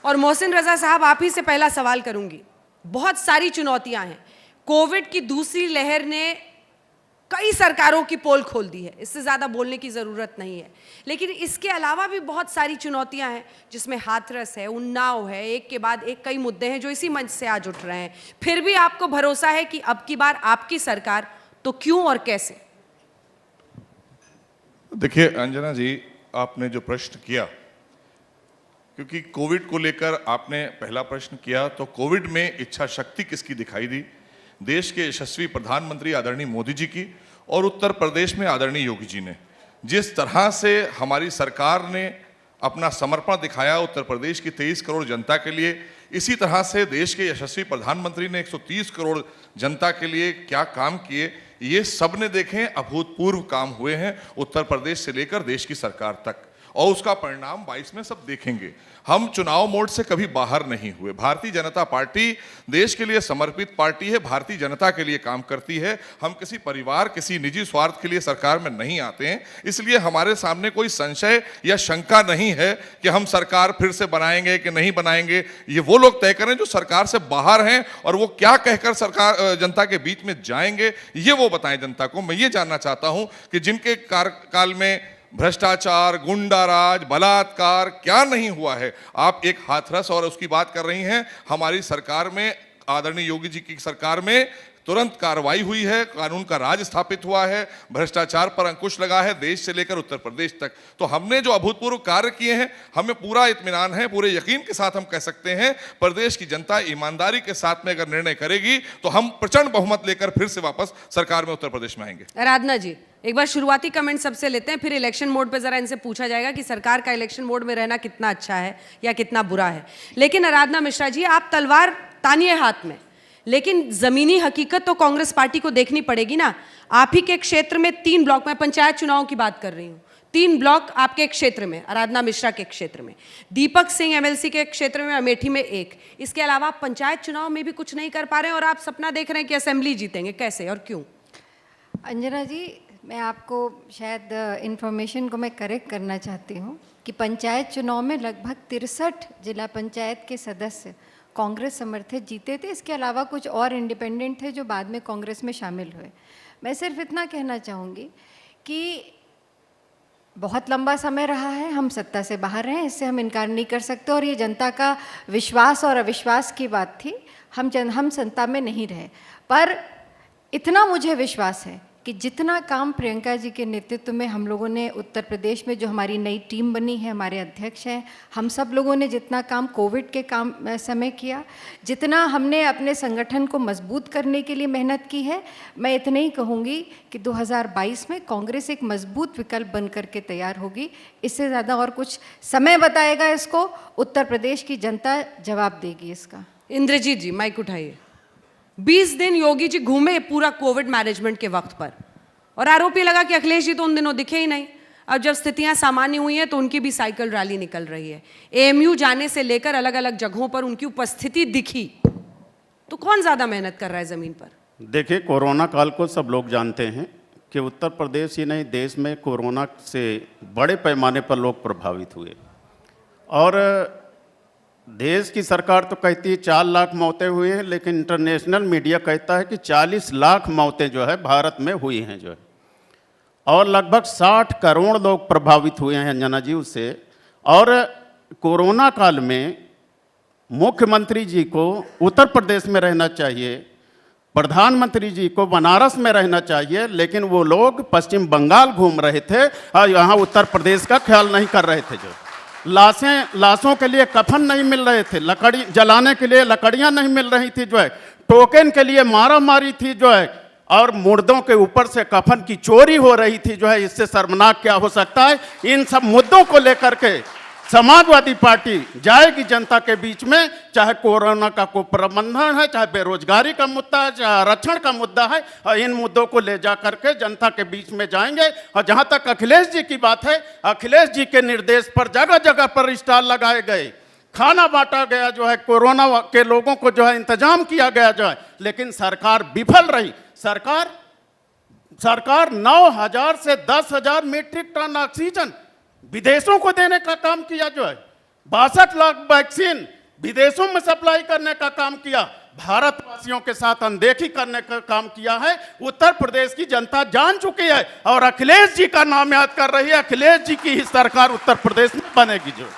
और मोहसिन रजा साहब, आप ही से पहला सवाल करूंगी। बहुत सारी चुनौतियां हैं। कोविड की दूसरी लहर ने कई सरकारों की पोल खोल दी है, इससे ज़्यादा बोलने की ज़रूरत नहीं है। लेकिन इसके अलावा भी बहुत सारी चुनौतियां हैं, जिसमें हाथरस है, उन्नाव है, एक के बाद एक कई मुद्दे हैं जो इसी मंच से आज उठ रहे हैं। फिर भी आपको भरोसा है कि अब की बार आपकी सरकार, तो क्यों और कैसे? देखिए अंजना जी, आपने जो प्रश्न किया, क्योंकि कोविड को लेकर आपने पहला प्रश्न किया, तो कोविड में इच्छा शक्ति किसकी दिखाई दी? देश के यशस्वी प्रधानमंत्री आदरणीय मोदी जी की और उत्तर प्रदेश में आदरणीय योगी जी ने जिस तरह से हमारी सरकार ने अपना समर्पण दिखाया उत्तर प्रदेश की 23 करोड़ जनता के लिए, इसी तरह से देश के यशस्वी प्रधानमंत्री ने 130 करोड़ जनता के लिए क्या काम किए, ये सब ने देखें। अभूतपूर्व काम हुए हैं उत्तर प्रदेश से लेकर देश की सरकार तक, और उसका परिणाम 22 में सब देखेंगे। हम चुनाव मोड से कभी बाहर नहीं हुए। भारतीय जनता पार्टी देश के लिए समर्पित पार्टी है, भारतीय जनता के लिए काम करती है। हम किसी परिवार, किसी निजी स्वार्थ के लिए सरकार में नहीं आते हैं, इसलिए हमारे सामने कोई संशय या शंका नहीं है कि हम सरकार फिर से बनाएंगे कि नहीं बनाएंगे। ये वो लोग तय करें जो सरकार से बाहर हैं, और वो क्या कहकर सरकार जनता के बीच में जाएंगे ये वो बताएं जनता को। मैं ये जानना चाहता हूं कि जिनके कार्यकाल में भ्रष्टाचार, गुंडाराज, बलात्कार क्या नहीं हुआ है। आप एक हाथरस और उसकी बात कर रही हैं। हमारी सरकार में, आदरणीय योगी जी की सरकार में तुरंत कार्रवाई हुई है, कानून का राज स्थापित हुआ है, भ्रष्टाचार पर अंकुश लगा है, देश से लेकर उत्तर प्रदेश तक। तो हमने जो अभूतपूर्व कार्य किए हैं, हमें पूरा इत्मीनान है, पूरे यकीन के साथ हम कह सकते हैं प्रदेश की जनता ईमानदारी के साथ में अगर निर्णय करेगी तो हम प्रचंड बहुमत लेकर फिर से वापस सरकार में उत्तर प्रदेश में आएंगे। आराधना जी, एक बार शुरुआती कमेंट सबसे लेते हैं, फिर इलेक्शन मोड पे जरा इनसे पूछा जाएगा कि सरकार का इलेक्शन मोड में रहना कितना अच्छा है या कितना बुरा है। लेकिन आराधना मिश्रा जी, आप तलवार तानिए हाथ में, लेकिन जमीनी हकीकत तो कांग्रेस पार्टी को देखनी पड़ेगी ना। आप ही के क्षेत्र में 3 ब्लॉक, मैं पंचायत चुनाव की बात कर रही हूँ, 3 ब्लॉक आपके क्षेत्र में, आराधना मिश्रा के क्षेत्र में, दीपक सिंह एमएलसी के क्षेत्र में, अमेठी में 1। इसके अलावा आप पंचायत चुनाव में भी कुछ नहीं कर पा रहे हैं और आप सपना देख रहे हैं कि असेंबली जीतेंगे। कैसे और क्यों? अंजना जी, मैं आपको शायद इन्फॉर्मेशन को मैं करेक्ट करना चाहती हूँ कि पंचायत चुनाव में लगभग 63 जिला पंचायत के सदस्य कांग्रेस समर्थित जीते थे। इसके अलावा कुछ और इंडिपेंडेंट थे जो बाद में कांग्रेस में शामिल हुए। मैं सिर्फ इतना कहना चाहूँगी कि बहुत लंबा समय रहा है, हम सत्ता से बाहर हैं, इससे हम इनकार नहीं कर सकते, और ये जनता का विश्वास और अविश्वास की बात थी। हम सत्ता में नहीं रहे, पर इतना मुझे विश्वास है कि जितना काम प्रियंका जी के नेतृत्व में हम लोगों ने उत्तर प्रदेश में, जो हमारी नई टीम बनी है, हमारे अध्यक्ष हैं, हम सब लोगों ने जितना काम कोविड के काम समय किया, जितना हमने अपने संगठन को मजबूत करने के लिए मेहनत की है, मैं इतना ही कहूँगी कि 2022 में कांग्रेस एक मजबूत विकल्प बन करके तैयार होगी। इससे ज़्यादा और कुछ समय बताएगा, इसको उत्तर प्रदेश की जनता जवाब देगी इसका। इंद्रजीत जी, माइक उठाइए। 20 दिन योगी जी घूमे पूरा कोविड मैनेजमेंट के वक्त पर, और आरोपी लगा कि अखिलेश जी तो उन दिनों दिखे ही नहीं। अब जब स्थितियां सामान्य हुई हैं तो उनकी भी साइकिल रैली निकल रही है। एएमयू जाने से लेकर अलग अलग जगहों पर उनकी उपस्थिति दिखी। तो कौन ज्यादा मेहनत कर रहा है जमीन पर? देखिए, कोरोना काल को सब लोग जानते हैं कि उत्तर प्रदेश ही नहीं, देश में कोरोना से बड़े पैमाने पर लोग प्रभावित हुए, और देश की सरकार तो कहती है 4 लाख मौतें हुई हैं, लेकिन इंटरनेशनल मीडिया कहता है कि 40 लाख मौतें जो है भारत में हुई हैं जो है, और लगभग 60 करोड़ लोग प्रभावित हुए हैं अंजना जी उससे। और कोरोना काल में मुख्यमंत्री जी को उत्तर प्रदेश में रहना चाहिए, प्रधानमंत्री जी को बनारस में रहना चाहिए, लेकिन वो लोग पश्चिम बंगाल घूम रहे थे और यहाँ उत्तर प्रदेश का ख्याल नहीं कर रहे थे। जो लाशों के लिए कफन नहीं मिल रहे थे, लकड़ी जलाने के लिए लकड़ियां नहीं मिल रही थी जो है, टोकन के लिए मारा मारी थी जो है, और मुर्दों के ऊपर से कफन की चोरी हो रही थी जो है। इससे शर्मनाक क्या हो सकता है? इन सब मुद्दों को लेकर के समाजवादी पार्टी जाएगी जनता के बीच में, चाहे कोरोना का कुप्रबंधन है, चाहे बेरोजगारी का मुद्दा है, चाहे आरक्षण का मुद्दा है, और इन मुद्दों को ले जा करके जनता के बीच में जाएंगे। और जहां तक अखिलेश जी की बात है, अखिलेश जी के निर्देश पर जगह जगह पर स्टॉल लगाए गए, खाना बांटा गया जो है, कोरोना के लोगों को जो है इंतजाम किया गया जो है, लेकिन सरकार विफल रही। सरकार 9,000 से 10,000 मीट्रिक टन ऑक्सीजन विदेशों को देने का काम किया जो है। 62 लाख वैक्सीन विदेशों में सप्लाई करने का काम किया, भारतवासियों के साथ अनदेखी करने का काम किया है। उत्तर प्रदेश की जनता जान चुकी है और अखिलेश जी का नाम याद कर रही है। अखिलेश जी की ही सरकार उत्तर प्रदेश में बनेगी जो